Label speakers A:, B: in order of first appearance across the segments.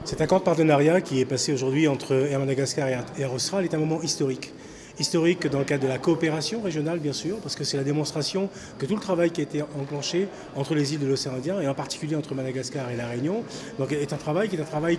A: Cet accord de partenariat qui est passé aujourd'hui entre Air Madagascar et Air Austral est un moment historique. Historique dans le cadre de la coopération régionale, bien sûr, parce que c'est la démonstration que tout le travail qui a été enclenché entre les îles de l'océan Indien, et en particulier entre Madagascar et La Réunion, donc est un travail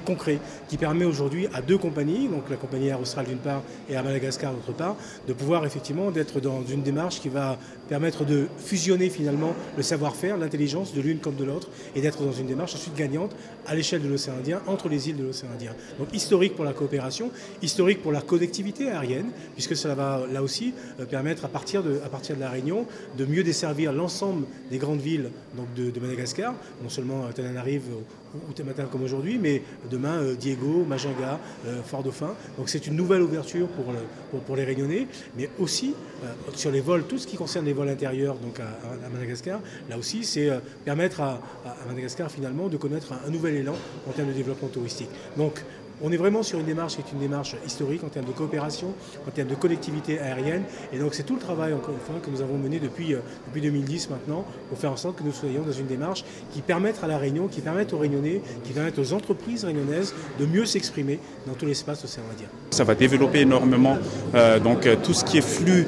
A: concret, qui permet aujourd'hui à deux compagnies, donc la compagnie Air Austral d'une part et Air Madagascar d'autre part, de pouvoir effectivement d'être dans une démarche qui va permettre de fusionner finalement le savoir-faire, l'intelligence de l'une comme de l'autre, et d'être dans une démarche ensuite gagnante à l'échelle de l'océan Indien, entre les îles de l'océan Indien. Donc historique pour la coopération, historique pour la connectivité aérienne, puisque ça va là aussi permettre à partir de La Réunion de mieux desservir l'ensemble des grandes villes donc de Madagascar, non seulement Tananarive ou Tamatave comme aujourd'hui, mais demain Diego, Majinga, Fort-Dauphin. Donc c'est une nouvelle ouverture pour les Réunionnais, mais aussi sur les vols, tout ce qui concerne les vols intérieurs donc à Madagascar, là aussi c'est permettre à Madagascar finalement de connaître un nouvel élan en termes de développement touristique. Donc on est vraiment sur une démarche qui est une démarche historique en termes de coopération, en termes de connectivité aérienne. Et donc c'est tout le travail, encore une fois, que nous avons mené depuis 2010 maintenant, pour faire en sorte que nous soyons dans une démarche qui permette à La Réunion, qui permette aux Réunionnais, qui permette aux entreprises réunionnaises de mieux s'exprimer dans tout l'espace océan Indien.
B: Ça va développer énormément donc, tout ce qui est flux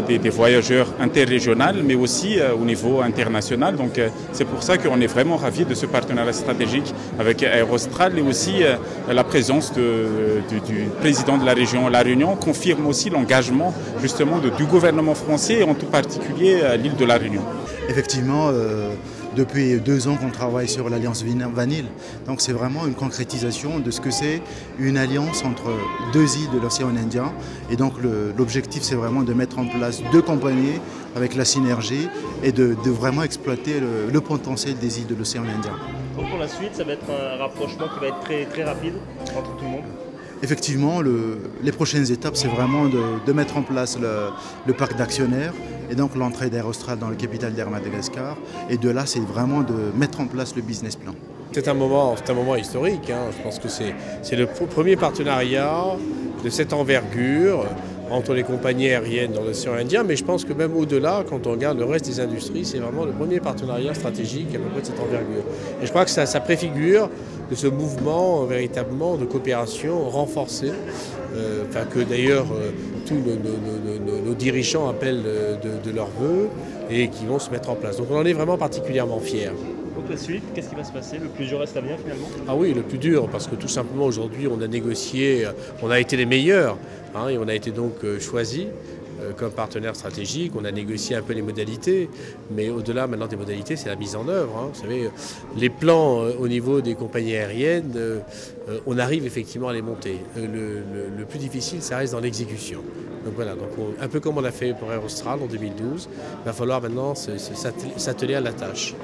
B: des voyageurs interrégionaux, mais aussi au niveau international. Donc c'est pour ça qu'on est vraiment ravis de ce partenariat stratégique avec Air Austral et aussi la présence du président de la région La Réunion confirme aussi l'engagement justement du gouvernement français et en tout particulier l'île de La Réunion.
C: Effectivement, depuis 2 ans qu'on travaille sur l'alliance Vanille, donc c'est vraiment une concrétisation de ce que c'est une alliance entre 2 îles de l'océan Indien. Et donc l'objectif c'est vraiment de mettre en place 2 compagnies avec la synergie et de vraiment exploiter le potentiel des îles de l'océan Indien.
D: Donc pour la suite, ça va être un rapprochement qui va être très, très rapide entre tout le monde.
C: Effectivement, les prochaines étapes, c'est vraiment de mettre en place le parc d'actionnaires et donc l'entrée d'Air Austral dans le capital d'Air Madagascar. Et de là, c'est vraiment de mettre en place le business plan.
E: C'est un moment historique. Je pense que c'est le premier partenariat de cette envergure entre les compagnies aériennes dans l'océan Indien, mais je pense que même au-delà, quand on regarde le reste des industries, c'est vraiment le premier partenariat stratégique à peu près de cette envergure. Et je crois que ça préfigure de ce mouvement véritablement de coopération renforcée, que d'ailleurs tous nos dirigeants appellent de leurs vœux et qui vont se mettre en place. Donc on en est vraiment particulièrement fiers.
D: Donc la suite, qu'est-ce qui va se passer? Le plus dur reste à venir finalement?
E: Ah oui, le plus dur, parce que tout simplement aujourd'hui on a négocié, on a été les meilleurs, et on a été donc choisis comme partenaire stratégique. On a négocié un peu les modalités, mais au-delà maintenant des modalités, c'est la mise en œuvre. Vous savez, les plans au niveau des compagnies aériennes, on arrive effectivement à les monter. Le plus difficile, ça reste dans l'exécution. Donc voilà, un peu comme on a fait pour Air Austral en 2012, il va falloir maintenant s'atteler à la tâche.